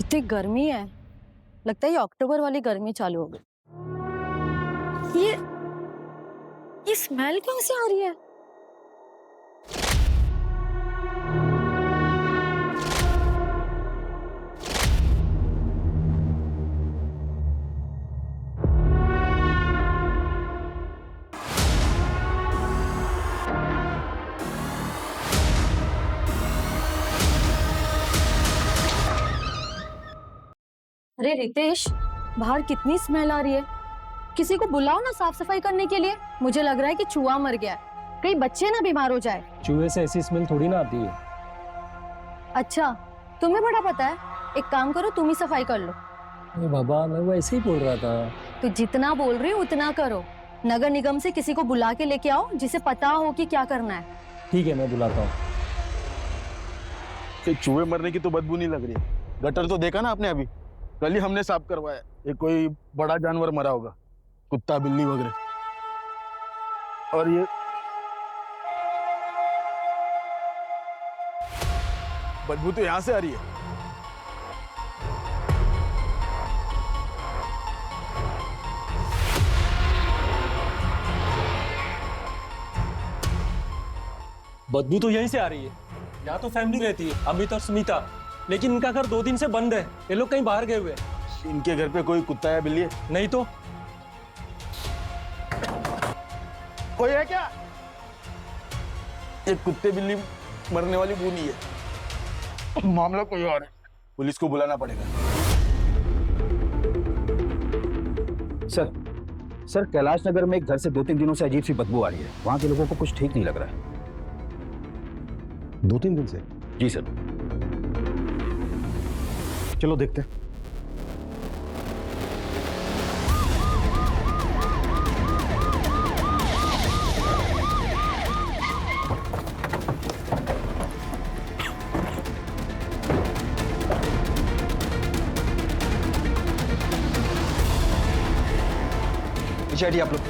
कितनी गर्मी है। लगता है ये अक्टूबर वाली गर्मी चालू हो गई। ये स्मेल कहाँ से आ रही है? अरे रितेश, बाहर कितनी स्मेल आ रही है। किसी को बुलाओ ना साफ सफाई करने के लिए। मुझे लग रहा है कि चूहा मर गया है, कहीं बच्चे ना बीमार हो जाए। चूहे से ऐसी स्मेल थोड़ी ना आती है। अच्छा, तुम्हें बड़ा पता है। एक काम करो, तुम ही सफाई कर लो। अरे बाबा, मैं वो ऐसे ही बोल रहा था। तो जितना बोल रही हो उतना करो। नगर निगम से किसी को बुला के लेके आओ जिसे पता हो कि क्या करना है। ठीक है, मैं बुलाता हूँ। चूहे मरने की तो बदबू नहीं लग रही। गटर तो देखा ना आपने, अभी कल ही हमने साफ करवाया। ये कोई बड़ा जानवर मरा होगा, कुत्ता बिल्ली वगैरह। और ये बदबू तो यहां से आ रही है। बदबू तो यहीं से आ रही है। यहाँ तो फैमिली रहती है, अमित और स्मिता। लेकिन इनका घर 2 दिन से बंद है। ये लोग कहीं बाहर गए हुए हैं। इनके घर पे कोई कुत्ता या बिल्ली है? नहीं तो कोई है क्या? ये कुत्ते बिल्ली मरने वाली बू नहीं है, मामला कोई और है। पुलिस को बुलाना पड़ेगा। सर कैलाश नगर में एक घर से 2-3 दिनों से अजीब सी बदबू आ रही है। वहां के लोगों को कुछ ठीक नहीं लग रहा है। 2-3 दिन से? जी सर। चलो देखते हैं। पीछे हटिए आप लोग।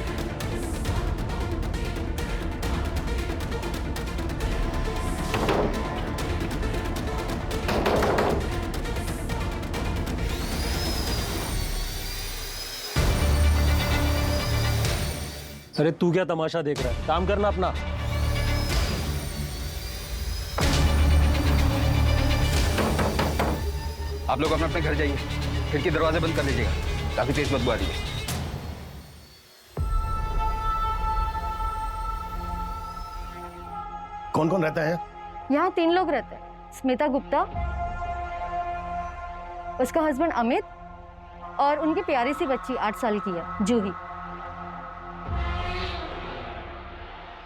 अरे तू क्या तमाशा देख रहा है? काम करना अपना। आप लोग अपने अपने घर जाइए। खिड़की दरवाजे बंद कर लीजिएगा, काफी तेज बदबू आ रही है। कौन कौन रहता है? यहाँ 3 लोग रहते हैं। स्मिता गुप्ता, उसका हस्बैंड अमित और उनकी प्यारी सी बच्ची 8 साल की है, जूही।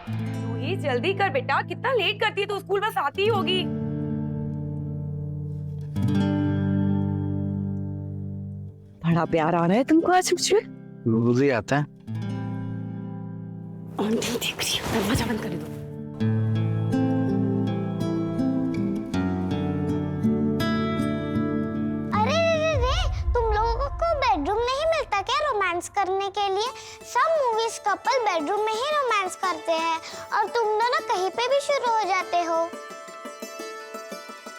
जूही जल्दी कर बेटा, कितना लेट करती है तो स्कूल बस आती ही होगी। बड़ा प्यार आ रहा है तुमको आज मुझे। रोज ही आता है। आंटी देख रही है, दरवाजा बंद कर दो। अरे रे, तुम लोगों को बेडरूम नहीं मिलता क्या रोमांस करने के लिए? सब मूवीज कपल बेडरूम में ही रोमांस करते हैं और तुम दोनों कहीं पे भी शुरू हो जाते हो।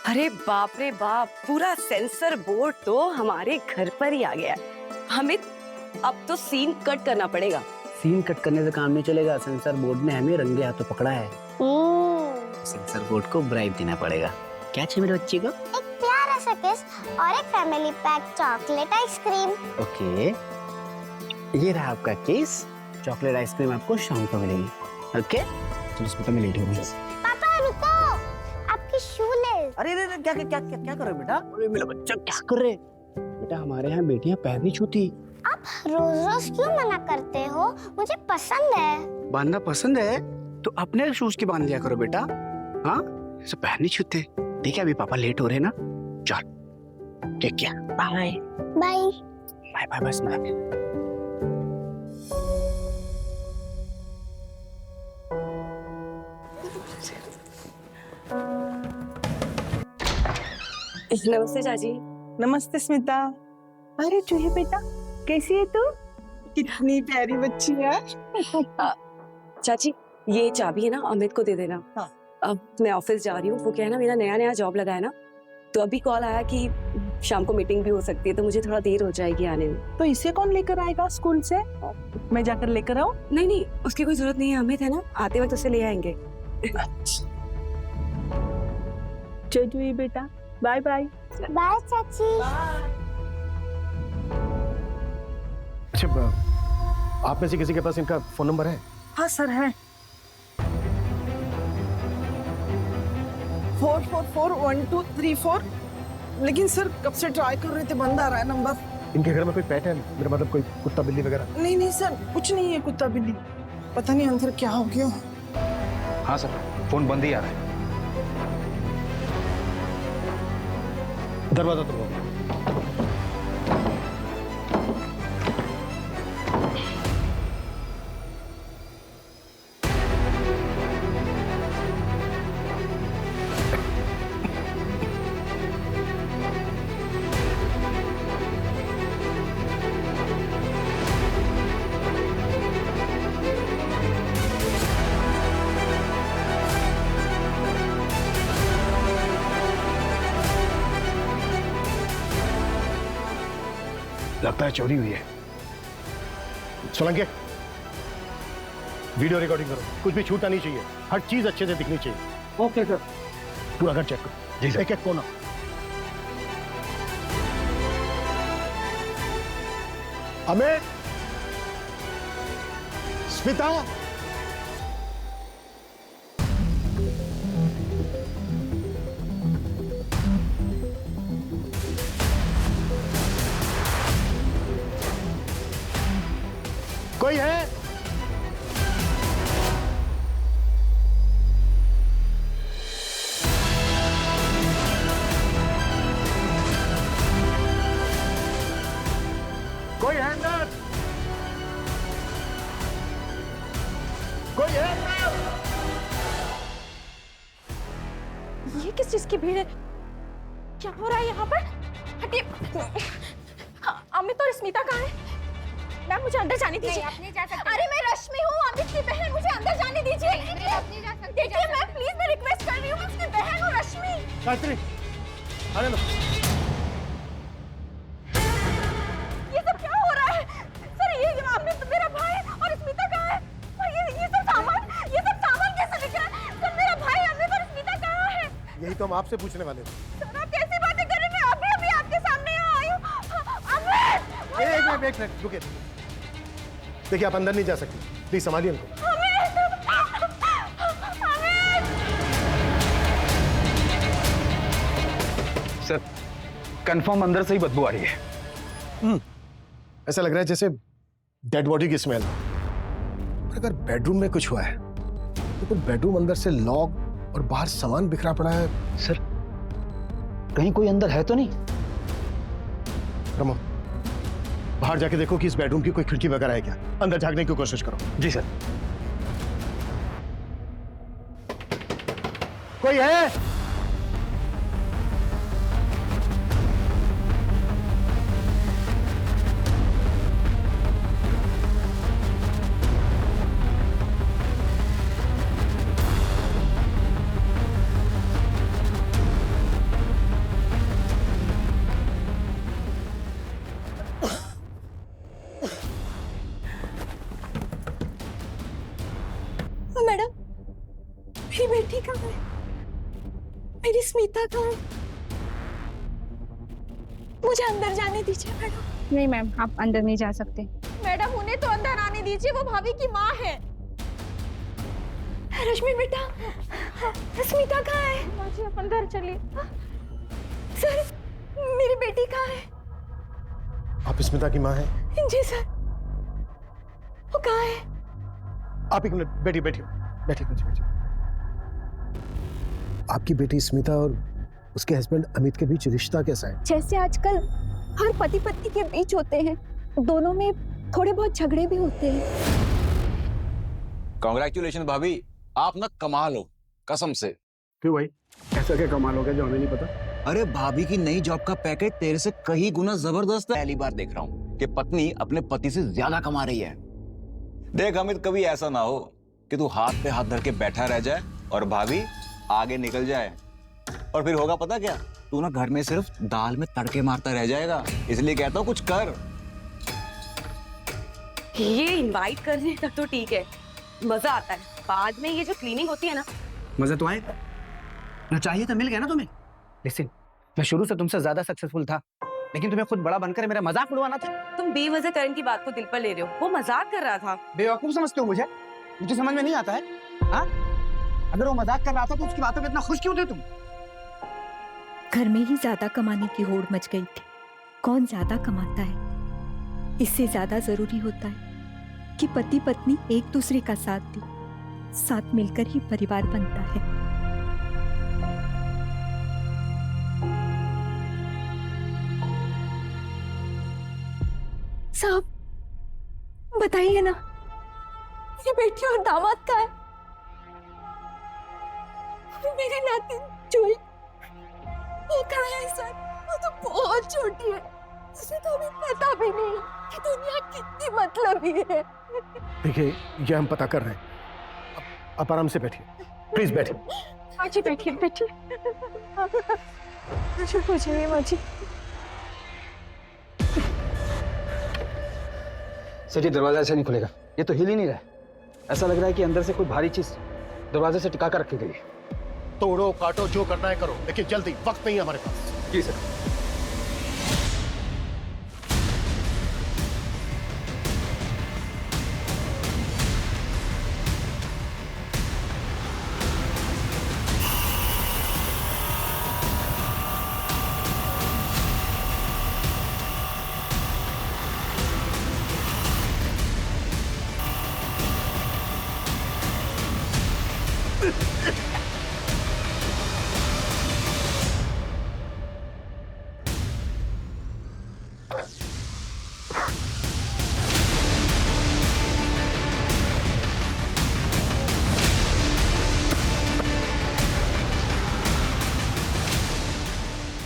अरे बाप रे बाप, पूरा सेंसर बोर्ड तो हमारे घर पर ही आ गया। अमित, अब तो सीन कट करना पड़ेगा। सीन कट करने से काम नहीं चलेगा। सेंसर बोर्ड ने हमें रंगे हाथों पकड़ा है। सेंसर बोर्ड को ब्राइब देना पड़ेगा। क्या चाहिए मेरे बच्चे को? एक प्यारा सा किस और एक family pack chocolate ice cream. Okay, ये रहा आपका केस। चॉकलेट आइसक्रीम आपको शाम को मिलेगी। ओके, चलो इसमें मैं लेट हो गई। पापा रुको, आपकी शूलेस। अरे रे, क्या क्या क्या क्या क्या कर रहे हो बेटा? अरे मेरा बच्चा क्या कर रहे? बेटा हमारे यहाँ बेटियां पैर नहीं छूती। आप रोज रोज क्यों मना करते हो? मुझे पसंद है। बांधना पसंद है तो अपने शूज की बांध लिया करो बेटा। हाँ, ऐसे पैर नहीं छूते। ठीक है, अभी पापा लेट हो रहे हैं ना। चल ठीक है, बाय बाय बाय बाय। बस मैं नमस्ते चाची। नमस्ते स्मिता। अरे जूही बेटा, कैसी है तू? कितनी प्यारी बच्ची है। चाची, ये चाबी है ना, अमित को दे देना। हाँ। अब मैं ऑफिस जा रही हूँ। वो क्या है ना, मेरा नया नया जॉब लगा है ना, तो अभी कॉल आया कि शाम को मीटिंग भी हो सकती है, तो मुझे थोड़ा देर हो जाएगी आने में। तो इसे कौन लेकर आएगा स्कूल से? मैं जाकर लेकर आऊं? नहीं नहीं, उसकी कोई जरूरत नहीं है, अमित है ना, आते वक्त उसे ले आएंगे। चल जूही बेटा, बाय बाय। बाय चाची। अच्छा, आप में से किसी के पास इनका फोन नंबर है? हाँ सर है। 441234। लेकिन सर कब से ट्राई कर रहे थे, बंद आ रहा है नंबर। इनके घर में कोई पेट है? मेरा मतलब कोई कुत्ता बिल्ली वगैरह? नहीं नहीं सर, कुछ नहीं है कुत्ता बिल्ली, पता नहीं अंदर क्या हो गया। हाँ सर, फोन बंद ही आ रहा है। दरवाजा तो लगता है चोरी हुई है। सोलंकी, वीडियो रिकॉर्डिंग करो, कुछ भी छूटना नहीं चाहिए, हर चीज अच्छे से दिखनी चाहिए। Okay sir. पूरा घर चेक करो। जी सर। एक एक कोना। अमित, स्मिता, कोई है? कोई है अंदर? कोई है अंदर? ये किस चीज की भीड़ है? क्या हो रहा है यहाँ पर? हटिए। अमित और स्मिता कहाँ है? मैम मुझे अंदर जाने दीजिए। आप नहीं जा सकते। अरे मैं रश्मि हूँ, अमित की बहन, मुझे अंदर जाने दीजिए। आप नहीं जा सकते। देखिए मैम प्लीज, मैं रिक्वेस्ट कर रही हूँ, मैं उसकी बहन हूँ रश्मि। गायत्री, आने लो। ये सब क्या हो रहा है? सर ये अमित मेरा भाई और स्मिता कहाँ है? और ये सब सामान कैसे दिख रहा है? सर मेरा भाई अमित और स्मिता कहाँ है? यही तो हम आपसे पूछने वाले थे। सर आप कैसी बातें कर रहे हैं? मैं अभी आपके सामने यहाँ आई हूँ। अमित! एक मिनट रुकिए। देखिए आप अंदर नहीं जा सकते, प्लीज संभालिए उनको। सर, कंफर्म अंदर से ही बदबू आ रही है। ऐसा लग रहा है जैसे डेड बॉडी की स्मेल। और अगर बेडरूम में कुछ हुआ है तो फिर बेडरूम अंदर से लॉक और बाहर सामान बिखरा पड़ा है। सर, कहीं कोई अंदर है तो नहीं? रमो, बाहर जाके देखो कि इस बेडरूम की कोई खिड़की वगैरह है क्या। अंदर झांकने की कोशिश करो। जी सर। कोई है? मैडम मेरी बेटी कहाँ है? मेरी स्मिता कहाँ है? मुझे अंदर जाने दीजिए मैडम। नहीं मैम, आप अंदर नहीं जा सकते। मैडम उन्हें तो अंदर आने दीजिए, वो भाभी की माँ है। रश्मि बेटा, स्मिता कहाँ है? माँ जी आप अंदर चलिए। सर मेरी बेटी कहाँ है? आप स्मिता की माँ हैं? जी सर। वो कहाँ है? आप एक मिनट बैठिए बैठिए बैठिए बैठिए। आपकी बेटी स्मिता और उसके हस्बैंड अमित के बीच रिश्ता कैसा है? जैसे आजकल हर पति पत्नी के बीच होते हैं, दोनों में थोड़े बहुत झगड़े भी होते हैं। कांग्रेचुलेशन भाभी, आप ना कमाल हो, कसम से। क्यों भाई, ऐसा क्या कमाल हो गया जो हमें नहीं पता? अरे भाभी की नई जॉब का पैकेज तेरे से कई गुना जबरदस्त है। पहली बार देख रहा हूँ कि पत्नी अपने पति से ज्यादा कमा रही है। देख अमित, कभी ऐसा ना हो कि तू हाथ पे हाथ धर के बैठा रह जाए और भाभी आगे निकल जाए, और फिर होगा पता क्या? तू ना घर में सिर्फ दाल में तड़के मारता रह जाएगा, इसलिए कहता हूँ कुछ कर। ये इनवाइट करने तक तो ठीक है, मजा आता है, बाद में ये जो क्लीनिंग होती है ना। मजा तो आएगा ना, चाहिए तो मिल गया ना तुम्हें। लिसन, मैं शुरू से तुमसे ज्यादा सक्सेसफुल था, लेकिन तुम्हें खुद बड़ा बनकर मेरा मजाक उड़वाना था। तुम बेवजह करण की बात को दिल पर ले रहे हो, वो मजाक कर रहा था। बेवकूफ समझते हो मुझे? मुझे समझ में नहीं आता है। हाँ, अगर वो मजाक कर रहा था तो उसकी बातों में इतना खुश क्यों थे तुम? घर में ही ज्यादा कमाने की होड़ मच गई थी। कौन ज्यादा कमाता है, इससे ज्यादा जरूरी होता है कि पति पत्नी एक दूसरे का साथ दे, साथ मिलकर ही परिवार बनता है। साहब बताइए ना, मेरी बेटी और दामाद का है? मेरी नाती जूही वो कहाँ है सर? वो तो बहुत छोटी है, उसे तो अभी पता भी नहीं कि दुनिया कितनी मतलबी है। देखिए, ये हम पता कर रहे हैं। आप आराम से बैठिए, प्लीज बैठिए। माजी बैठिए, बैठिए। मुझे माजी। सर, ये दरवाजा ऐसे नहीं खुलेगा, ये तो हिल ही नहीं रहा है। ऐसा लग रहा है कि अंदर से कोई भारी चीज दरवाजे से टिका कर रखी गई है। तोड़ो काटो, जो करना है करो, लेकिन जल्दी, वक्त नहीं है हमारे पास। जी सर।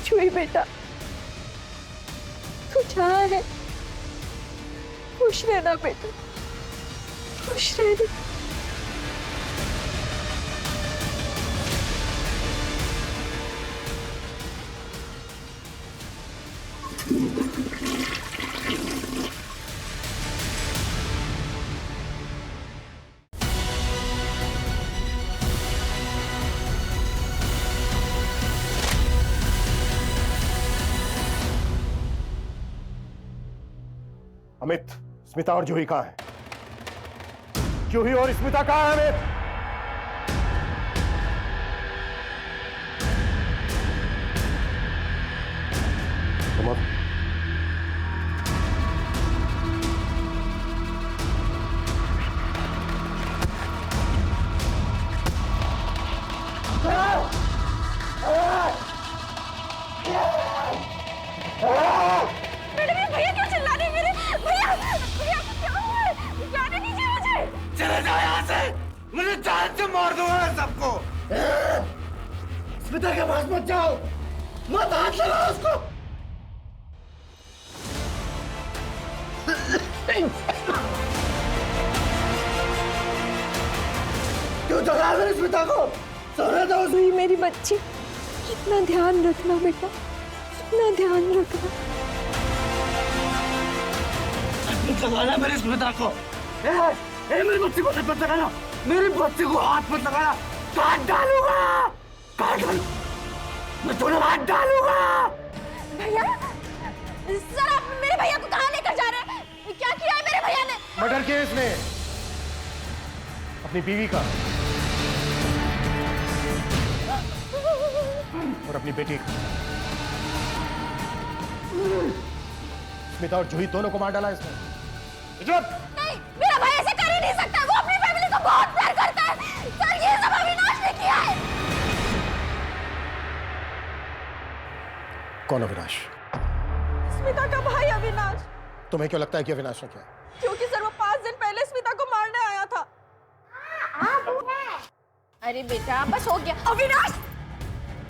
जूही बेटा, तू जहाँ है खुश रहना बेटा, खुश रहना। अमित, स्मिता और जूही कहाँ है? जूही और स्मिता कहाँ है अमित? Come on. भैया क्यों चिल्ला रहे हैं मेरे? भैया, भैया क्या हुआ है? जाने दीजिए मुझे। चले जाओ यहाँ से, मुझे जान से मार दूंगा मैं सबको। स्मिता के पास मत जाओ, मत हाथ लगाओ उसको। क्यों जगा मेरी स्मिता को? सोने दो उसे। जूही मेरी बच्ची, इतना ध्यान रखना बेटा, इतना ध्यान रखना। जगाना मेरी स्मिता को। मेरी बच्ची को मत लगाना, मेरी बच्ची को हाथ मत लगाना, काट डालूंगा, काट डालू, मैं तुम्हें हाथ डालूंगा। भैया, सर आप मेरे भैया को कहाँ लेकर जा रहे हैं? क्या किया है मेरे भैया ने? मर्डर किया इसने अपनी बीवी का और अपनी बेटी का। स्मिता और जूही दोनों को मार डाला इसने। नहीं, मेरा भाई ऐसे कर ही नहीं सकता, वो अपनी फैमिली को बहुत प्यार करता है। सर ये सब अविनाश ने किया है। कौन अविनाश? स्मिता का भाई अविनाश। तुम्हें क्यों लगता है कि अविनाश ने किया? क्योंकि सर वो 5 दिन पहले स्मिता को मारने आया था। अरे बेटा बस हो गया। अविनाश,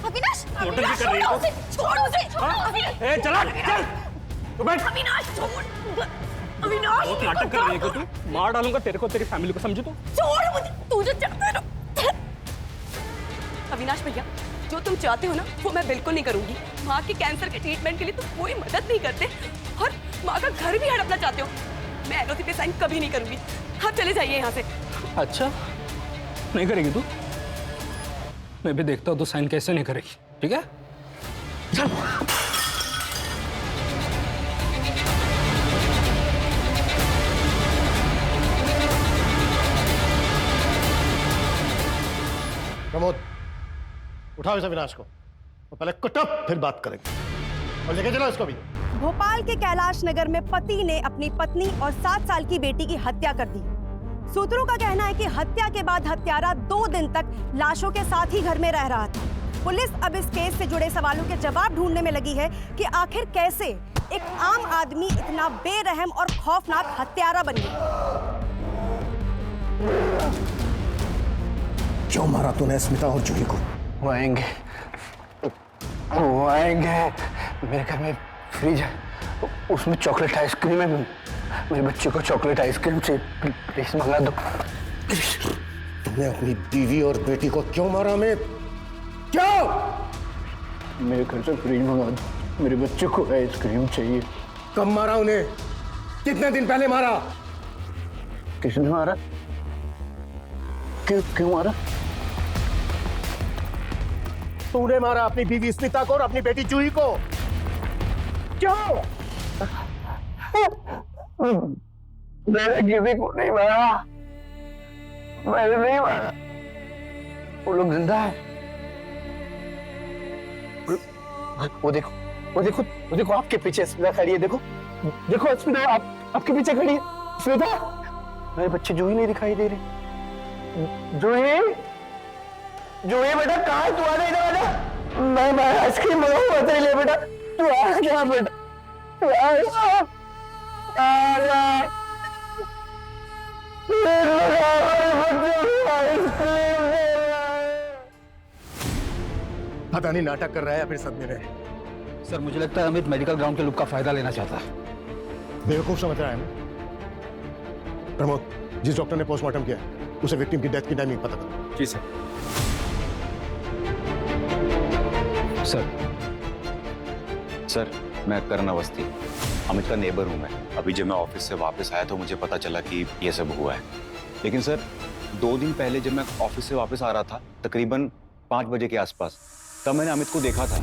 अविनाश, अविनाश छोड़ो उसे, छोड़ो उसे, छोड़ो अविनाश। ए चला, चल तू बैठ। अविनाश छोड़, अविनाश बहुत नाटक कर रही है तू। मार डालूंगा तेरे को, तेरी फैमिली को, समझी तू? छोड़ मुझे, तू जो चाहता है ना। अविनाश भैया, जो तुम चाहते हो ना वो मैं बिल्कुल नहीं करूंगी। माँ के कैंसर के ट्रीटमेंट के लिए तुम कोई मदद नहीं करते और माँ का घर भी हड़पना चाहते हो। मैं एलओसी पे साइन कभी नहीं करूंगी। आप चले जाइए यहाँ से। अच्छा, नहीं करेगी तू? मैं भी देखता हूँ तो साइन कैसे नहीं करेगी, ठीक है? चल। प्रमोद, उठाओ इस अविनाश को, तो पहले कुटो फिर बात करेंगे, और लेके चलो इसको भी। भोपाल के कैलाश नगर में पति ने अपनी पत्नी और 7 साल की बेटी की हत्या कर दी। सूत्रों का कहना है कि हत्या के बाद हत्यारा 2 दिन तक लाशों के साथ ही घर में रह रहा था। पुलिस अब इस केस से जुड़े सवालों के जवाब ढूंढने में लगी है कि आखिर कैसे एक आम आदमी इतना बेरहम और खौफनाक हत्यारा बन गया। क्यों मारा तूने स्मिता और जूही को? वो आएंगे, वो आएंगे। मेरे घर में फ्रिज है, उसमें चॉकलेट आइसक्रीम है। मेरे बच्चे को चॉकलेट आइसक्रीम से प्लीज मंगा दो। तुमने अपनी बीवी और बेटी को क्यों मारा अमित? क्यों? मेरे घर से फ्रिज मंगा दो, मेरे बच्चे को आइसक्रीम चाहिए। कब मारा उन्हें? कितने दिन पहले मारा? किसने मारा? क्यों मारा? तूने मारा अपनी बीवी स्मिता को और अपनी बेटी जूही को। क्यों? मैंने किसी को नहीं मारा, मैंने नहीं मारा। वो लोग जिंदा है। वो देखो, वो देखो, वो देखो आपके पीछे स्मिता खड़ी है। देखो, देखो स्मिता आपके पीछे खड़ी है। स्मिता, मेरे बच्चे जूही नहीं दिखाई दे रहे। जूही, जूही बेटा कहाँ है? तू आ नहीं रहा? मैं आइसक्रीम मंगाऊंगा तेरे लिए बेटा। तू आ क्या बेटा? तू आ पता नहीं नाटक कर रहा है या फिर सदमे में। सर मुझे लगता है अमित मेडिकल ग्राउंड के लुक का फायदा लेना चाहता है। बेवकूफ समझ रहा है ना? प्रमोद, जिस डॉक्टर ने पोस्टमार्टम किया उसे विक्टिम की डेथ की टाइमिंग पता करो। जी सर। सर, मैं करण अवस्थी, अमित का नेबर हूं मैं। अभी जब मैं ऑफिस से वापस आया तो मुझे पता चला कि ये सब हुआ है। लेकिन सर, 2 दिन पहले जब मैं ऑफिस से वापस आ रहा था, तकरीबन 5 बजे के आसपास, तब मैंने अमित को देखा था।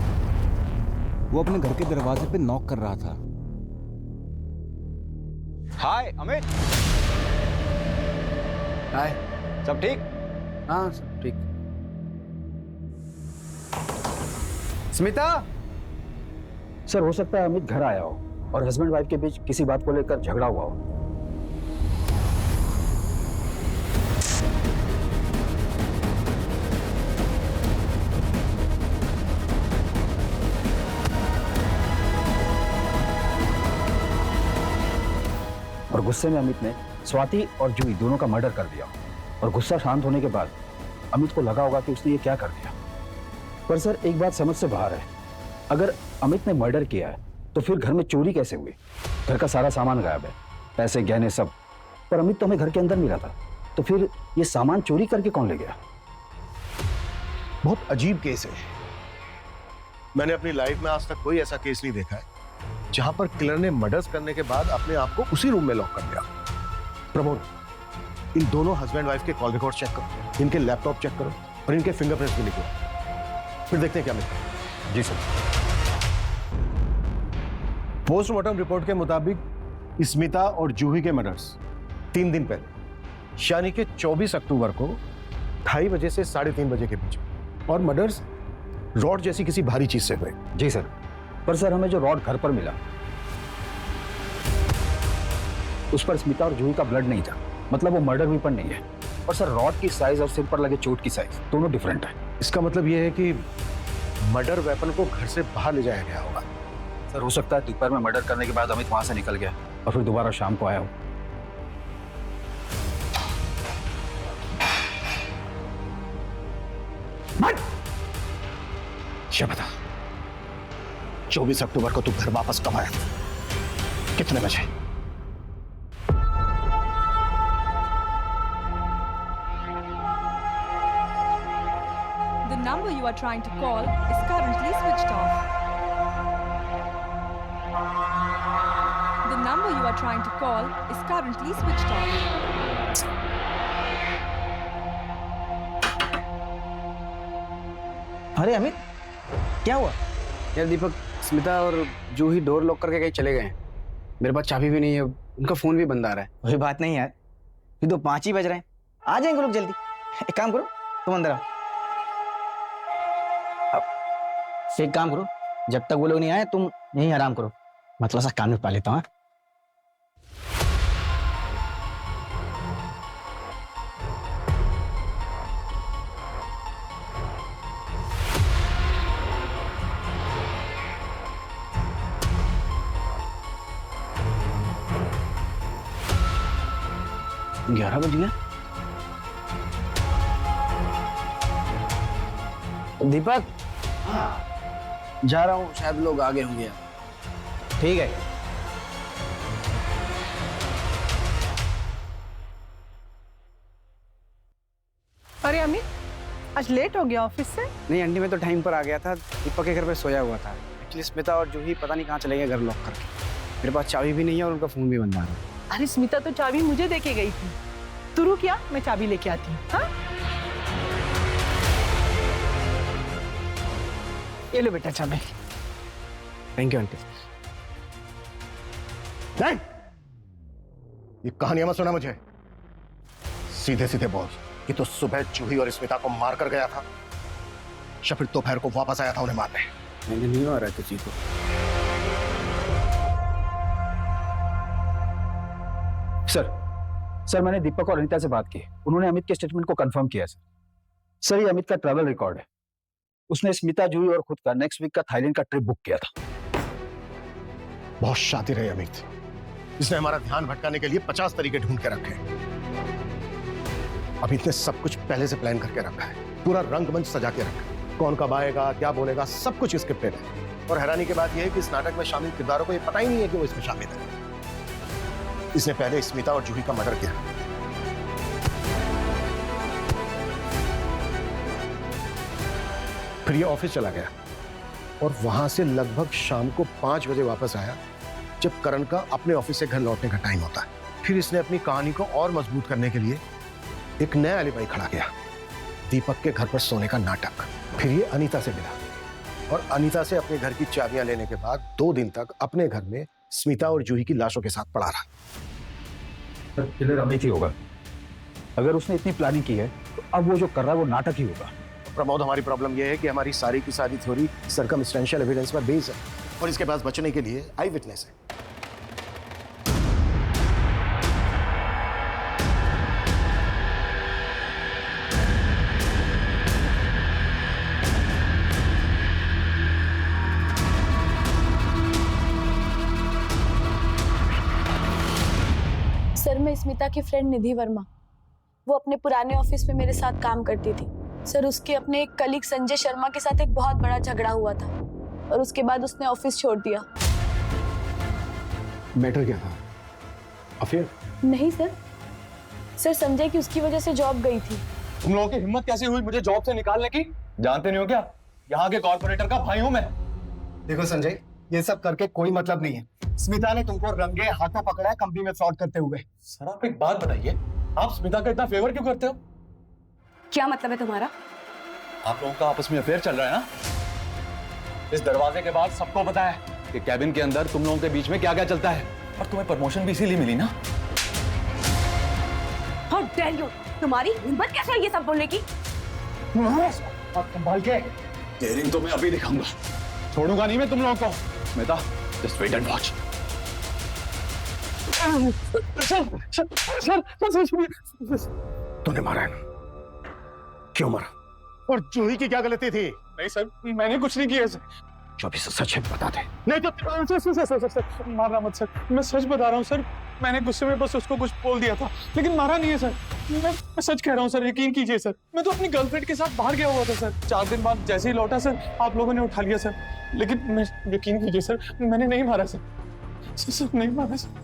वो अपने घर के दरवाजे पे नॉक कर रहा था। हाय अमित। हाय। सब ठीक? हाँ सब ठीक। स्मिता। सर हो सकता है अमित घर आया हो और हस्बैंड वाइफ के बीच किसी बात को लेकर झगड़ा हुआ हो। और गुस्से में अमित ने स्वाति और जूही दोनों का मर्डर कर दिया। और गुस्सा शांत होने के बाद अमित को लगा होगा कि उसने ये क्या कर दिया। पर सर एक बात समझ से बाहर है, अगर अमित ने मर्डर किया है तो फिर घर में चोरी कैसे हुई? घर का सारा सामान गायब है, पैसे गहने सब। पर अमित तो हमें घर के अंदर मिला था, तो फिर ये सामान चोरी करके कौन ले गया? बहुत अजीब केस है। मैंने अपनी लाइफ में आज तक कोई ऐसा केस नहीं देखा है जहां पर किलर ने मर्डर्स करने के बाद अपने आप को उसी रूम में लॉक कर दिया। प्रमोद, इन दोनों हस्बैंड वाइफ के कॉल रिकॉर्ड चेक करो, इनके लैपटॉप चेक करो और इनके फिंगरप्रिंट्स भी निकलो, फिर देखते हैं क्या मिलता है। जी सर। पोस्टमार्टम रिपोर्ट के मुताबिक स्मिता और जूही के मर्डर्स 3 दिन पहले यानी कि 24 अक्टूबर को 2:30 बजे से 3:30 बजे के बीच, और मर्डर्स रॉड जैसी किसी भारी चीज से हुए। जी सर। पर सर हमें जो रॉड घर पर मिला उस पर स्मिता और जूही का ब्लड नहीं था, मतलब वो मर्डर वेपन नहीं है। और सर रॉड की साइज और सिर पर लगे चोट की साइज दोनों डिफरेंट है। इसका मतलब ये है कि मर्डर वेपन को घर से बाहर ले जाया गया होगा। सर हो सकता है दोपहर में मर्डर करने के बाद अमित वहां से निकल गया और फिर दोबारा शाम को आया हो। ये बता, 24 अक्टूबर को तू घर वापस कब आया? कितने बजे? The number you you are trying to call is currently switched off. The number you are trying to call is currently switched off. अरे अमित, क्या हुआ? यार दीपक, स्मिता और जूही डोर लॉक करके कहीं चले गए हैं। मेरे पास चाबी भी नहीं है, उनका फोन भी बंद आ रहा है। कोई बात नहीं यार, ये तो 5 ही बज रहे हैं, आ जाएंगे लोग जल्दी। एक काम करो, तुम अंदर आओ। एक काम करो, जब तक वो लोग नहीं आए तुम यहीं आराम करो, मैं थोड़ा सा काम निपटा लेता हूँ। हाँ 11 बज गया। दीपक, जा रहा हूँ, शायद लोग आगे होंगे। ठीक है। अरे अमित, आज लेट हो गया ऑफिस से? नहीं आंटी, मैं तो टाइम पर आ गया था, दीपक के घर पे सोया हुआ था। एक्चुअली स्मिता और जूही पता नहीं कहाँ चले गए घर लॉक करके। मेरे पास चाबी भी नहीं है और उनका फोन भी बंद आ रहा है। अरे स्मिता तो चाबी मुझे देके गई थी। तू रुक, क्या मैं चाबी लेके आती हूँ। हाँ, ये लो बेटा चाबी। Thank you aunty. नहीं, ये कहानियां मत सुना मुझे। सीधे सीधे बोल कि तो सुबह जूही और स्मिता को मार कर गया था या फिर दोपहर को वापस आया था उन्हें मारने? मैंने नहीं मारा किसी को। सर मैंने दीपक और अनीता से बात की, उन्होंने अमित के स्टेटमेंट को कंफर्म किया। सर ये अमित का ट्रैवल रिकॉर्ड है। उसने स्मिता, जूही और खुद का नेक्स्ट वीक का थाईलैंड का ट्रिप बुक किया था। बहुत शातिर है अमित, इसने हमारा ध्यान भटकाने के लिए 50 तरीके ढूंढ के रखे हैं। अमित ने सब कुछ पहले से प्लान करके रखा है, पूरा रंगमंच सजा के रखा है। कौन कब आएगा, क्या बोलेगा, सब कुछ स्क्रिप्टेड है। और हैरानी की बात यह है कि इस नाटक में शामिल किरदारों को यह पता ही नहीं है कि वो इसमें शामिल है। इसने पहले स्मिता और जूही का मर्डर किया, फिर ये ऑफिस चला गया और वहां से लगभग शाम को 5 बजे वापस आया, जब करण का अपने ऑफिस से घर लौटने का टाइम होता है। फिर इसने अपनी कहानी को और मजबूत करने के लिए एक नया एलिबाई खड़ा किया, दीपक के घर पर सोने का नाटक। फिर ये अनीता से मिला और अनीता से अपने घर की चाबियां लेने के बाद 2 दिन तक अपने घर में स्मिता और जूही की लाशों के साथ पड़ा रहा। किलर अमित ही होगा। अगर उसने इतनी प्लानिंग की है तो अब वो जो कर रहा है वो नाटक ही होगा। प्रमोद, हमारी प्रॉब्लम यह है कि हमारी सारी की सारी थ्योरी सर्कमस्टेंशियल एविडेंस पर बेस्ड है और इसके पास बचने के लिए आई विटनेस है। सर, मैं स्मिता की फ्रेंड निधि वर्मा, वो अपने पुराने ऑफिस में मेरे साथ काम करती थी। सर, उसके अपने एक कलीग संजय शर्मा के साथ एक बहुत बड़ा झगड़ा हुआ था और उसके बाद उसने ऑफिस छोड़ दिया। मैटर क्या था? अफेयर? नहीं सर, संजय की उसकी वजह से जॉब गई थी। तुम लोगों की हिम्मत कैसे हुई मुझे जॉब से निकालने की? जानते नहीं हो क्या, यहाँ के कॉर्पोरेटर का भाई हूं मैं। देखो संजय, ये सब करके कोई मतलब नहीं है। स्मिता ने तुमको रंगे हाथों पकड़ा है कंपनी में फ्रॉड करते हुए। सर आप एक बात बताइए, आप स्मिता का इतना फेवर क्यों करते हो? क्या मतलब है तुम्हारा? आप लोगों का आपस में अफेयर चल रहा है ना? इस दरवाजे के बाद सबको पता है कि कैबिन के अंदर तुम लोगों के बीच में क्या क्या चलता है और तुम्हें प्रमोशन भी इसीलिए मिली ना। How dare you! तुम्हारी हिम्मत कैसे है ये सब बोलने की? संभाल के। डेयरिंग तो मैं अभी दिखाऊंगा, छोड़ूंगा नहीं मैं तुम लोगों को। Smita, just wait and watch. तूने मारा है ना? क्यों मारा? और जूही की क्या गलती थी? नहीं सर, मैंने कुछ नहीं किया सर। जो भी सच है बता दे। नहीं तो सर, मारना मत सर, मैं सच बता रहा हूँ सर। मैंने गुस्से में बस उसको कुछ बोल दिया था, लेकिन मारा नहीं है सर। मैं सच कह रहा हूँ सर, यकीन कीजिए सर। मैं तो अपनी गर्लफ्रेंड के साथ बाहर गया हुआ था सर। 4 दिन बाद जैसे ही लौटा सर, आप लोगों ने उठा लिया सर। लेकिन मैं, यकीन कीजिए सर, मैंने नहीं मारा सर। सर नहीं मारा सर।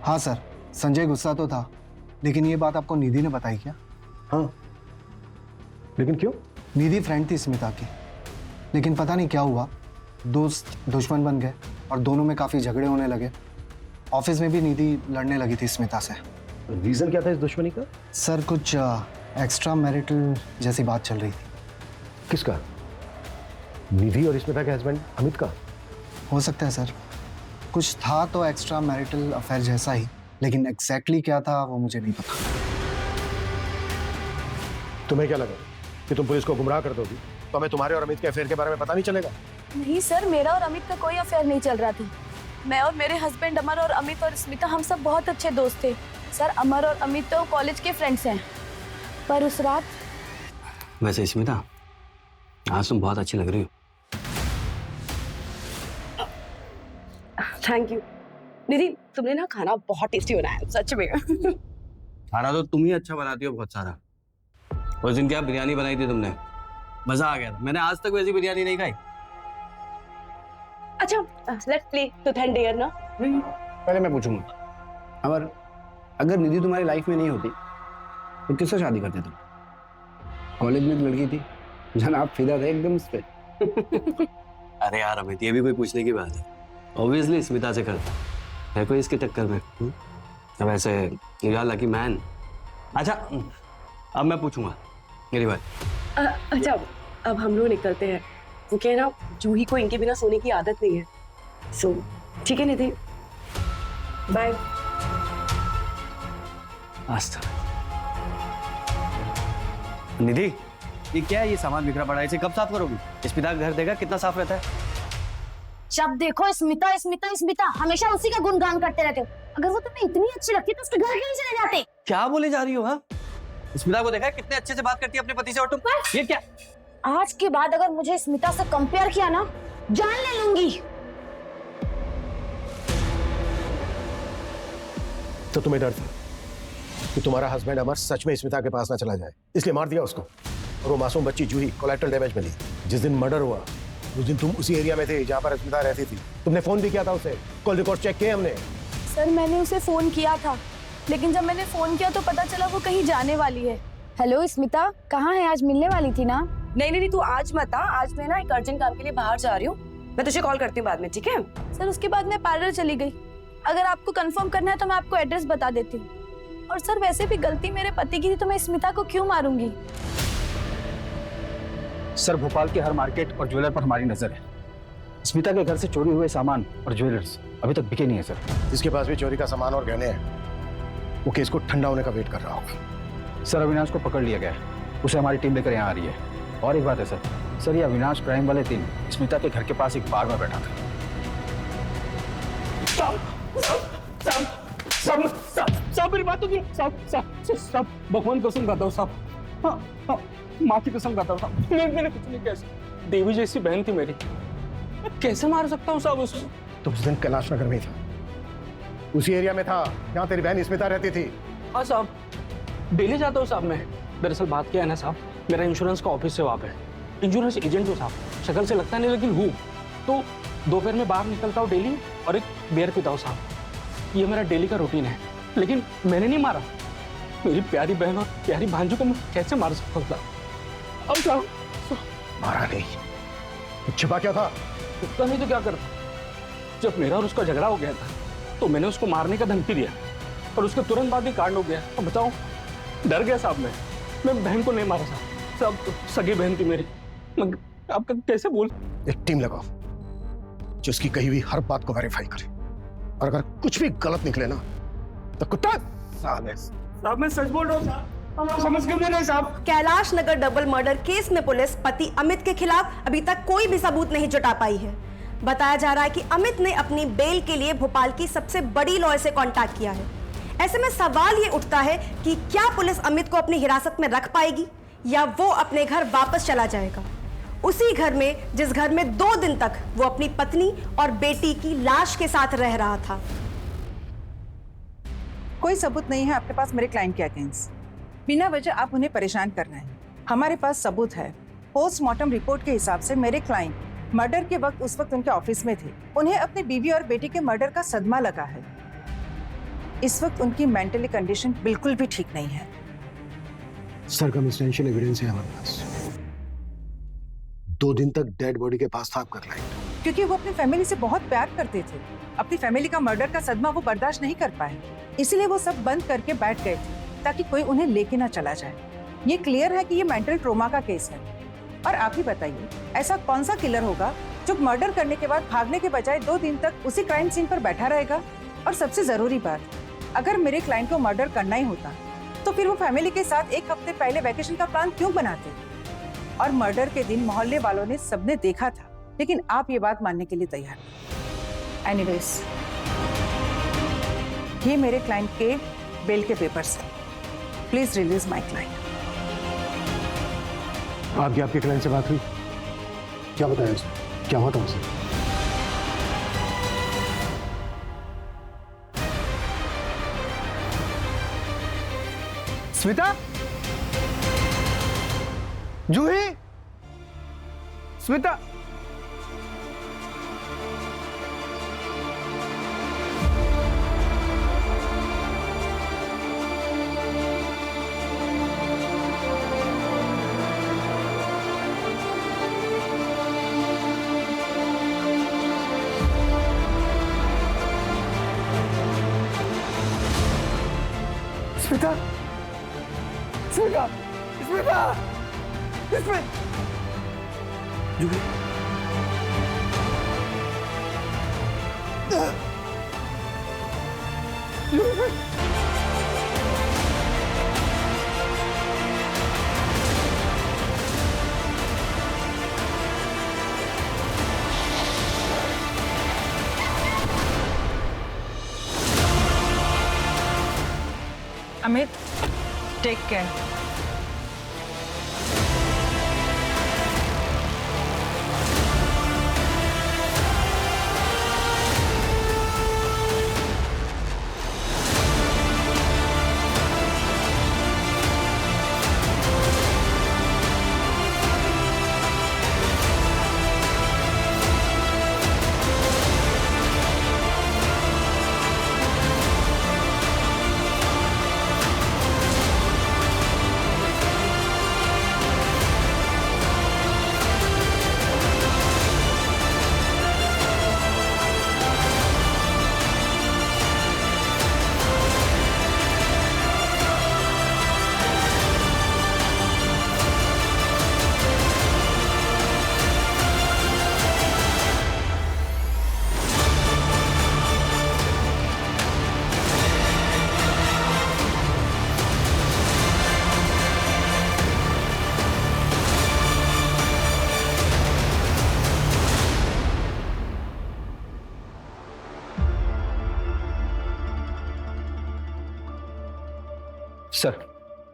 हाँ सर, संजय गुस्सा तो था, लेकिन ये बात आपको निधि ने बताई क्या? हाँ, लेकिन क्यों? निधि फ्रेंड थी स्मिता की, लेकिन पता नहीं क्या हुआ, दोस्त दुश्मन बन गए और दोनों में काफ़ी झगड़े होने लगे। ऑफिस में भी निधि लड़ने लगी थी स्मिता से। रीजन क्या था इस दुश्मनी का? सर कुछ एक्स्ट्रा मैरिटल जैसी बात चल रही थी। किसका? निधि और स्मिता के हस्बैंड अमित का? हो सकता है सर, कुछ था तो एक्स्ट्रा मैरिटल अफेयर जैसा ही, लेकिन एग्जैक्टली क्या था वो मुझे नहीं पता। तुम्हें क्या लगा कि तुम पुलिस को गुमराह कर दोगी तो हमें तुम्हारे और अमित के अफेयर के बारे में पता नहीं चलेगा? नहीं सर, मेरा और अमित का कोई अफेयर नहीं चल रहा था। मैं और मेरे हस्बैंड अमर और अमित और स्मिता हम सब बहुत अच्छे दोस्त थे। सर अमर और अमित तो कॉलेज के फ्रेंड्स हैं, पर उस रात। वैसे स्मिता, आज तुम बहुत अच्छी लग रही हो। थैंक यू निधि, तुमने ना खाना बहुत टेस्टी बनाया सच में। खाना तो तुम ही अच्छा बनाती हो बहुत सारा। उस दिन क्या बिरयानी बनाई थी तुमने, मजा आ गया था। मैंने आज तक वैसी बिरयानी नहीं खाई। अच्छा let's play truth and dare ना। पहले मैं पूछूंगा, अगर निधि तुम्हारी लाइफ में नहीं होती तो किससे शादी करते तुम? कॉलेज में एक लड़की थी, जनाब फिदा थे एकदम उस पे। अरे यार अमित, ये भी कोई पूछने की बात है? ऑब्वियसली स्मिता से करता है कोई इसके टक्कर में। वैसे यू आर लकी मैन। अच्छा अब मैं पूछूंगा मेरी बात। अच्छा अब हम लोग निकलते हैं, वो क्या है ना, जूही को इनके बिना सोने की आदत नहीं है। सो ठीक है निधि, बाय। निधि, ये क्या है? ये सामान बिखरा पड़ा है, इसे कब साफ करोगी? स्मिता का घर देखा कितना साफ रहता है। जब देखो स्मिता स्मिता स्मिता, हमेशा उसी का गुणगान करते रहते हो। अगर वो तुम्हें इतनी अच्छी लगती तो उसके घर क्यों नहीं चले जाते? क्या बोले जा रही हो? हाँ, स्मिता को देखा है कितने अच्छे से बात करती है अपने पति से, और तुम ये क्या? आज के बाद अगर मुझे स्मिता से कंपेयर किया ना, जान ले लूंगी। तो तुम्हें डर था कि तुम्हारा हस्बैंड अमर सच में स्मिता के पास ना चला जाए, इसलिए मार दिया उसको। और वो मासूम बच्ची जूही कोलैटरल डैमेज मिली। जिस दिन मर्डर हुआ उस दिन तुम उसी एरिया में थे जहां पर स्मिता रहती थी। तुमने फोन भी किया था उसे, कॉल रिकॉर्ड चेक किए हमने। सर मैंने उसे फोन किया था, लेकिन जब मैंने फोन किया तो पता चला वो कहीं जाने वाली है। हेलो स्मिता, कहाँ है? आज मिलने वाली थी ना? नहीं तू आज मत आ, आज मैं ना एक अर्जेंट काम के लिए बाहर जा रही हूँ। मैं तुझे कॉल करती हूँ बाद में, ठीक है? सर उसके बाद मैं पार्लर चली गई। अगर आपको कंफर्म करना है तो मैं आपको एड्रेस बता देती हूँ। और सर वैसे भी गलती मेरे पति की थी, तो मैं स्मिता को क्यों मारूंगी? सर भोपाल के हर मार्केट और ज्वेलर पर हमारी नजर है। स्मिता के घर से चोरी हुए सामान और ज्वेलर्स अभी तक बिके नहीं है सर। इसके पास भी चोरी का सामान और गहने हैं। वो केस को ठंडा होने का वेट कर रहा होगा। सर अविनाश को पकड़ लिया गया है, उसे हमारी टीम लेकर यहाँ आ रही है। और एक बात है सर, ये अविनाश क्राइम वाले दिन स्मिता के घर के पास एक बार में बैठा था। साहब मेरी बात तो सुनो। साहब भगवान कसम खाता हूँ साहब। हाँ, माँ की कसम खाता हूँ साहब। मैंने कुछ नहीं किया। देवी जैसी बहन थी मेरी, मैं कैसे मार सकता हूँ साहब उसको? तो उस दिन कैलाश नगर में ही था, उसी एरिया में था जहाँ तेरी बहन स्मिता रहती थी। हाँ साहब, डेली जाता हूँ साहब मैं। दरअसल बात क्या है ना साहब, मेरा इंश्योरेंस का ऑफिस से वहाँ पे इंश्योरेंस एजेंट हूँ साहब। शक्ल से लगता नहीं लेकिन हूँ। तो दोपहर में बाहर निकलता हूँ डेली और एक बियर पीता हूँ साहब। ये मेरा डेली का रूटीन है। लेकिन मैंने नहीं मारा मेरी प्यारी बहन और प्यारी भांजू को। मैं कैसे मार सकता हूँ साहब? अब साहब मारा नहीं, छिपा क्या था? उतना नहीं तो क्या करता? जब मेरा और उसका झगड़ा हो गया था तो मैंने उसको मारने का धमकी दिया और उसके तुरंत बाद ही कांड हो गया। तो बताओ, डर गया साहब मैं बहन को नहीं मारा साहब। तो सगी बहन थी मेरी, मैं आपका कैसे बोल? एक टीम लगाओ जो उसकी कही हुई हर बात को वेरीफाई करे, और अगर कुछ भी गलत निकले ना तो कुत्ता साहब मैं सच बोल रहा हूँ साहब, समझ क्यों नहीं रहे साहब? Kailash Nagar double murder case में पुलिस पति अमित के खिलाफ अभी तक कोई भी सबूत नहीं जुटा पाई है। बताया जा रहा है कि अमित ने अपनी बेल के लिए भोपाल की सबसे बड़ी लॉयर से कांटेक्ट किया है। ऐसे में सवाल ये उठता है कि क्या पुलिस अमित को अपनी हिरासत में रख पाएगी या वो अपने घर वापस चला जाएगा, उसी घर में जिस घर में 2 दिन तक वो अपनी पत्नी और बेटी की लाश के साथ रह रहा था। कोई सबूत नहीं है आपके पास मेरे क्लाइंट के अगेंस्ट। बिना वजह आप उन्हें परेशान कर रहे हैं। हमारे पास सबूत है। पोस्टमार्टम रिपोर्ट के हिसाब से मेरे क्लाइंट मर्डर के वक्त उस वक्त उनके ऑफिस में थे। उन्हें अपनी बीवी और बेटी के मर्डर का सदमा लगा है। इस वक्त उनकी मेंटली कंडीशन बिल्कुल भी ठीक नहीं है। सर्कमस्टेंशियल एविडेंस है हमारे पास। 2 दिन तक डेड बॉडी के पास था आपका क्लाइंट? क्योंकि वो अपनी फैमिली से बहुत प्यार करते थे। अपनी फैमिली का मर्डर का सदमा वो बर्दाश्त नहीं कर पाए, इसलिए वो सब बंद करके बैठ गए थे ताकि कोई उन्हें लेके ना चला जाए। ये क्लियर है कि ये मेंटल ट्रोमा का केस है। और आप ही बताइए, ऐसा कौन सा किलर होगा जो मर्डर करने के बाद भागने के बजाय 2 दिन तक उसी क्राइम सीन पर बैठा रहेगा? और सबसे जरूरी बात, अगर मेरे क्लाइंट को मर्डर करना ही होता तो फिर वो फैमिली के साथ 1 हफ्ते पहले वैकेशन का प्लान क्यों बनाते? और मर्डर के दिन मोहल्ले वालों ने सबने देखा था, लेकिन आप ये बात मानने के लिए तैयार नहीं। एनीवेज, ये मेरे क्लाइंट के बेल के पेपर्स हैं। Please release my client. आपके क्लाइंट से बात हुई? क्या बताया उसने? क्या हुआ था उसे? स्मिता, जूही, स्मिता, स्मिता, स्मिता, स्मिता, स्मिता, जूही, अमित, टेक केयर।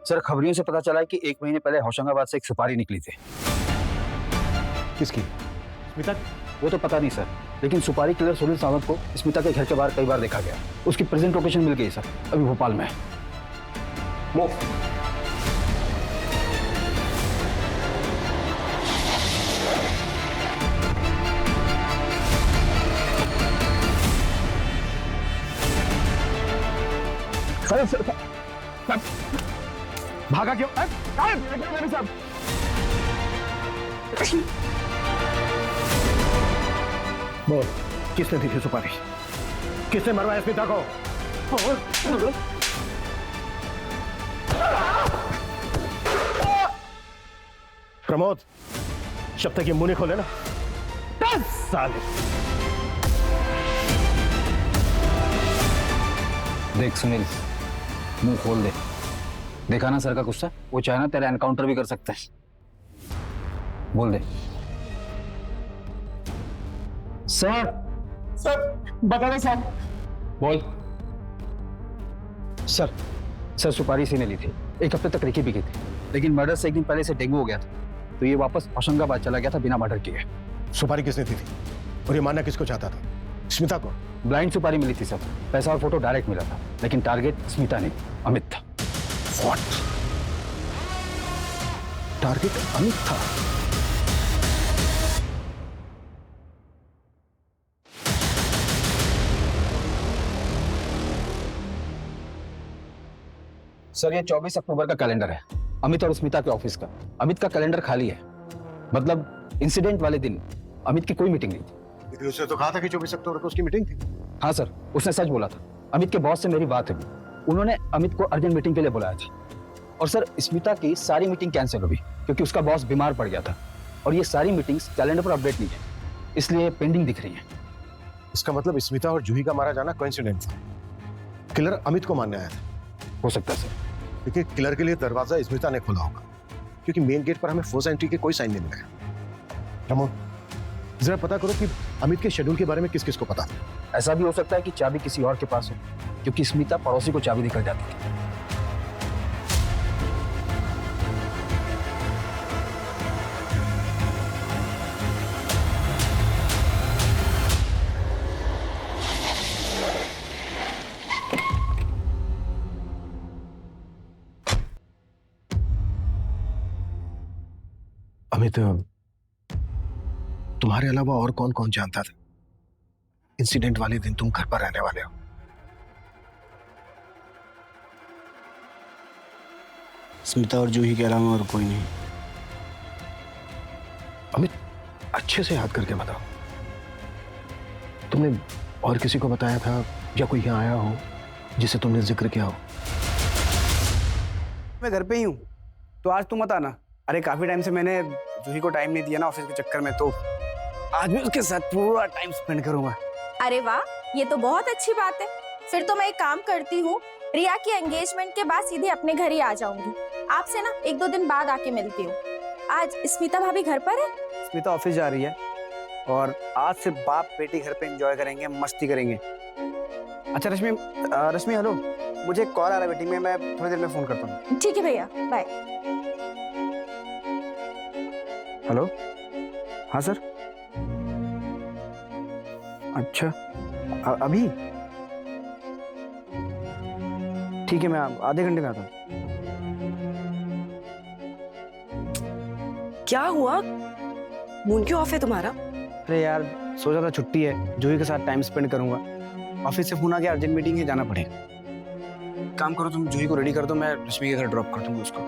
सर खबरियों से पता चला है कि 1 महीने पहले होशंगाबाद से एक सुपारी निकली थी। किसकी? स्मिता? वो तो पता नहीं सर, लेकिन सुपारी किलर सुनील सावंत को स्मिता के घर के बाहर कई बार देखा गया। उसकी प्रेजेंट लोकेशन मिल गई सर, अभी भोपाल में है। अरे सर, भागा क्यों? साहब, बोल, किसने दी थी सुपारी? किसने मरवाया स्मिता को? प्रमोद, जब तक ये मुंह नहीं खोले ना, 10 साल। देख सुनील, मुंह खोल दे। देखा ना सर का गुस्सा? वो चाहे ना तेरा एनकाउंटर भी कर सकते हैं। बोल दे। सर, बता दे सर। बोल। सर सुपारी इसी ने ली थी। 1 हफ्ते तक रिकी भी की थी, लेकिन मर्डर से 1 दिन पहले से डेंगू हो गया था, तो ये वापस होशंगाबाद चला गया था बिना मर्डर किए। सुपारी किसने दी थी और ये मारना किसको चाहता था? स्मिता को? ब्लाइंड सुपारी मिली थी सर, पैसा और फोटो डायरेक्ट मिला था, लेकिन टारगेट स्मिता नहीं, अमित था। What? टारगेट अमित था? सर ये 24 अक्टूबर का कैलेंडर है, अमित और स्मिता के ऑफिस का। अमित का कैलेंडर खाली है। मतलब इंसिडेंट वाले दिन अमित की कोई मीटिंग नहीं थी। लेकिन उसने तो कहा था कि 24 अक्टूबर को उसकी मीटिंग थी। हाँ सर, उसने सच बोला था। अमित के बॉस से मेरी बात हुई, उन्होंने अमित को अर्जेंट मीटिंग के लिए बुलाया था। और सर, स्मिता की सारी मीटिंग कैंसिल हो गई क्योंकि उसका बॉस बीमार पड़ गया था। और ये सारी मीटिंग्स कैलेंडर पर अपडेट नहीं है, इसलिए पेंडिंग दिख रही है। इसका मतलब स्मिता और जूही का मारा जाना कोइंसिडेंस है। किलर अमित को मारने आया था। हो सकता है सर, लेकिन किलर के लिए दरवाजा स्मिता ने खोला होगा, क्योंकि मेन गेट पर हमें फोर्स एंट्री के कोई साइन नहीं मिला है। प्रमोद, जरा पता करो कि अमित के शेड्यूल के बारे में किस किस को पता था। ऐसा भी हो सकता है कि चाबी किसी और के पास हो, क्योंकि स्मिता पड़ोसी को चाबी निकल जाती थी। अमित, तुम्हारे अलावा और कौन कौन जानता था इंसिडेंट वाले दिन तुम घर पर रहने वाले हो? स्मिता और जूही के अलावा और कोई नहीं। अमित, अच्छे से याद करके बताओ, तुमने और किसी को बताया था या कोई यहाँ आया हो जिसे तुमने जिक्र किया हो? मैं घर पे ही हूँ, तो आज तुम मत आना। अरे काफी टाइम से मैंने जूही को टाइम नहीं दिया ना ऑफिस के चक्कर में, तो आज मैं उसके साथ पूरा टाइम स्पेंड करूंगा। अरे वाह, ये तो बहुत अच्छी बात है। फिर तो मैं एक काम करती हूँ, रिया की एंगेजमेंट के बाद सीधे अपने घर ही आ जाऊंगी। आपसे ना 1-2 दिन बाद आके मिलती हूँ। आज स्मिता भाभी घर पर है? स्मिता ऑफिस जा रही है और आज से बाप बेटी घर पे एंजॉय करेंगे, मस्ती करेंगे। अच्छा रश्मि हेलो, मुझे कॉल आ रहा है बेटी में, मैं थोड़ी देर में फोन करता हूँ। ठीक है भैया, बाय। हेलो, हाँ सर। अच्छा अभी ठीक है, मैं आधे घंटे में आता हूँ। क्या हुआ? मून क्यों ऑफ है तुम्हारा? अरे यार, सोचा था छुट्टी है, जूही के साथ टाइम स्पेंड करूंगा। ऑफिस से फोन आ गया, अर्जेंट मीटिंग है, जाना पड़ेगा। काम करो, तुम जूही को रेडी कर दो, मैं रश्मि के घर ड्रॉप कर दूंगा उसको।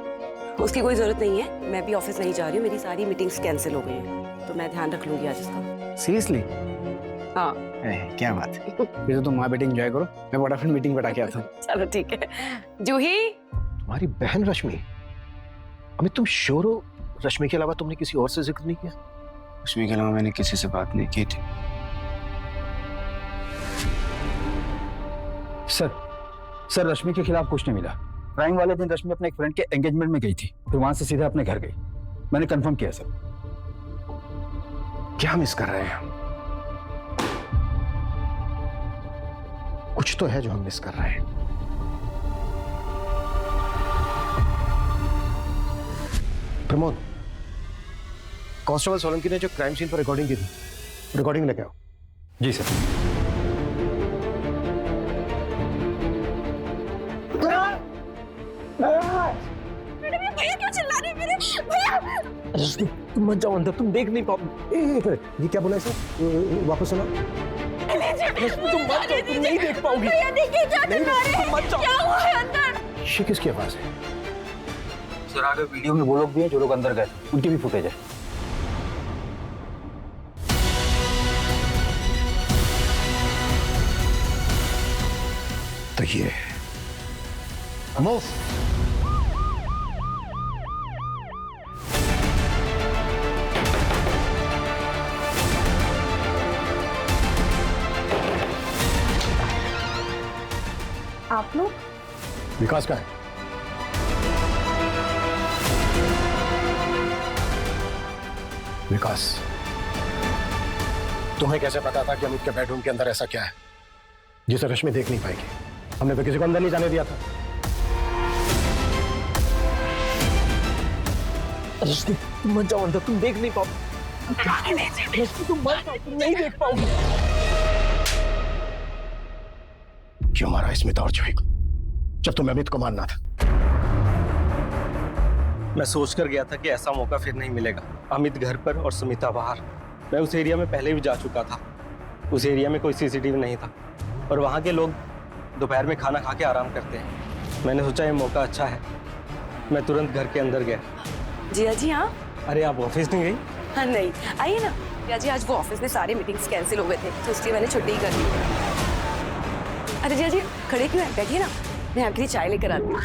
उसकी कोई जरूरत नहीं है, मैं भी ऑफिस नहीं जा रही हूँ, मेरी सारी मीटिंग्स कैंसिल हो गई हैं, तो मैं ध्यान रख लूंगी आज इसका। सीरियसली? हाँ। क्या बात है। फिर तो तुम माँ बेटी एंजॉय करो, मैं फटाफट मीटिंग बैठा के आता हूँ। चलो ठीक है। जूही, तुम्हारी बहन रश्मि? अमित, तुम श्योर हो रश्मि के अलावा तुमने किसी और से जिक्र नहीं किया? रश्मि के अलावा मैंने किसी से बात नहीं की थी। सर रश्मि के खिलाफ कुछ नहीं मिला। क्राइम वाले दिन रश्मि अपने एक फ्रेंड के एंगेजमेंट में गई थी, फिर वहां से सीधे अपने घर गई। मैंने कंफर्म किया सर। क्या मिस कर रहे हैं हम? कुछ तो है जो हम मिस कर रहे हैं। प्रमोद, कांस्टेबल सोलंकी ने जो क्राइम सीन पर रिकॉर्डिंग की थी, रिकॉर्डिंग लेके आओ। जी सर। भैया क्यों चिल्ला रहे हैं मेरे? भैया! तुम मत जाओ अंदर, तुम देख नहीं पाओगे। ये क्या बोला इसे? वापस सुनो। तुम मत जाओ, तुम नहीं देख पाओगी। भैया देखिए क्या चिल्ला रहे हैं? तुम मत जाओ। क्या हुआ है अंदर? ये किसकी आवाज है? सर आगे वीडियो में वो लोग भी हैं जो लोग अंदर गए, उनकी भी फुटेज है। तो ये मूव। आप लोग? विकास का है। विकास, तुम्हें कैसे पता था कि अमित के बेडरूम के अंदर ऐसा क्या है जिसे रश्मि देख नहीं पाएगी? हमने तो किसी को अंदर नहीं जाने दिया था। रश्मि, तुम मत जाओ अंदर, तुम देख नहीं पाओगे। रश्मि, तुम मत जाओ, तुम नहीं देख पाओगे। क्यों मारा स्मिता और जूही को जब तुम्हें अमित को मारना था? मैं सोच कर गया था कि ऐसा मौका फिर नहीं मिलेगा। अमित घर पर और सुमिता बाहर। मैं उस एरिया में पहले भी जा चुका था। उस एरिया में कोई सीसीटीवी नहीं था और वहाँ के लोग दोपहर में खाना खा के आराम करते हैं। मैंने सोचा ये मौका अच्छा है, मैं तुरंत घर के अंदर गया। जिया जी हाँ, अरे आप ऑफिस नहीं गई? हाँ नहीं, आइए ना रिया जी, आज वो ऑफिस में सारे मीटिंग्स कैंसिल हो गए थे तो इसलिए मैंने छुट्टी ही कर ली। अरे रिया जी खड़े क्यों हैं, बैठिए ना, मैं आपके लिए चाय लेकर आती हूँ।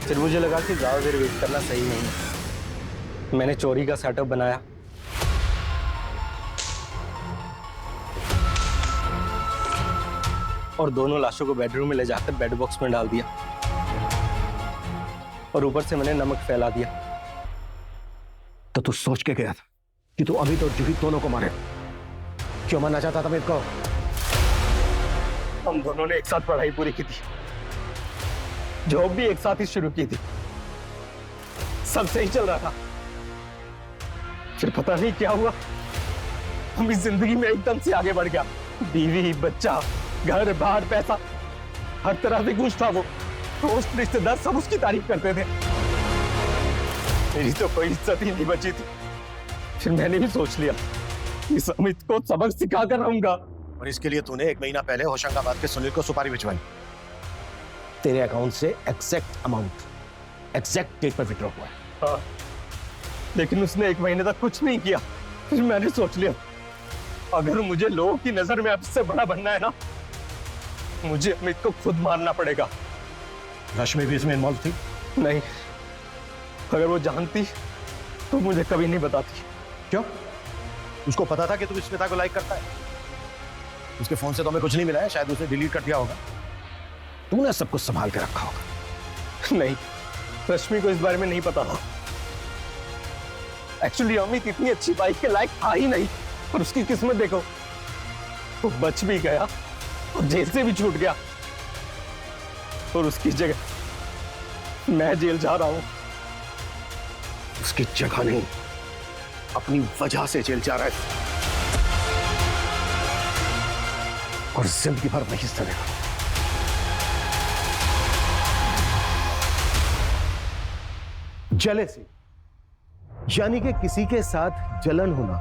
फिर मुझे लगा कि ज़्यादा देर वेट करना सही नहीं। मैंने चोरी का सेटअप बनाया। और दोनों लाशों को बेडरूम में ले जाकर बेड बॉक्स में डाल दिया और ऊपर से मैंने नमक फैला दिया। तो तू सोच के गया था कि तू अमित और जूही दोनों को मारे? क्यों मारना चाहता था अमित को? हम दोनों ने एक साथ पढ़ाई पूरी की थी, जॉब भी एक साथ ही शुरू की थी, सब सही चल रहा था। फिर पता नहीं क्या हुआ, हम इस जिंदगी में एकदम से आगे बढ़ गया। बीवी, बच्चा, घर बार, पैसा, हर तरह से खुश था वो। दोस्त, रिश्तेदार सब उसकी तारीफ करते थे। मेरी तो कोई इज्जत ही नहीं बची थी। फिर मैंने भी सोच लिया इस अमित को सबक सिखा कर रहूंगा। और इसके लिए तूने 1 महीना पहले होशंगाबाद के सुनील को सुपारी भिजवाई। तेरे अकाउंट से एग्जैक्ट अमाउंट, एग्जैक्ट डेट पर विड्रॉ हुआ है। हाँ, लेकिन उसने 1 महीने तक कुछ नहीं किया। फिर मैंने सोच लिया अगर मुझे लोगों की नजर में आपसे बड़ा बनना है ना, मुझे अमित को खुद मारना पड़ेगा। रश्मि भी इसमें इन्वॉल्व थी? नहीं, अगर वो जानती तो मुझे कभी नहीं बताती। क्यों? उसको पता था कि तू स्मिता को लाइक करता है? उसके फोन से तो हमें कुछ नहीं मिला है, शायद उसने डिलीट कर दिया होगा। तूने सब कुछ संभाल के रखा होगा। नहीं, रश्मि को इस बारे में नहीं पता था। एक्चुअली अमित इतनी अच्छी बाइक के लायक था ही नहीं, और उसकी किस्मत देखो, वो बच भी गया और जेल से भी छूट गया, और उसकी जगह मैं जेल जा रहा हूं। उसकी जगह नहीं, अपनी वजह से जेल जा रहा है, और जिंदगी भर वही सड़ेगा। जेलेसी यानी कि किसी के साथ जलन होना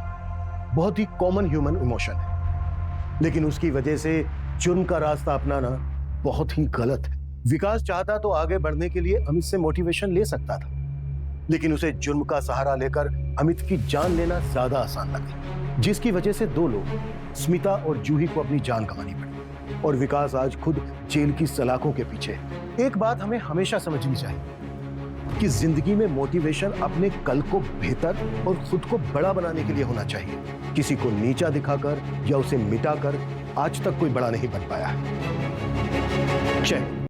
बहुत ही कॉमन ह्यूमन इमोशन है, लेकिन उसकी वजह से जुर्म का रास्ता अपनाना बहुत ही गलत है। विकास चाहता तो आगे बढ़ने के लिए अमित से मोटिवेशन ले सकता था, लेकिन उसे जुर्म का सहारा लेकर अमित की जान लेना ज्यादा आसान लगा, जिसकी वजह से 2 लोग, स्मिता और जूही को अपनी जान गंवानी पड़ी, और विकास आज खुद जेल की सलाखों के पीछे। एक बात हमें हमेशा समझनी चाहिए कि जिंदगी में मोटिवेशन अपने कल को बेहतर और खुद को बड़ा बनाने के लिए होना चाहिए। किसी को नीचा दिखाकर या उसे मिटाकर आज तक कोई बड़ा नहीं बन पाया है। जय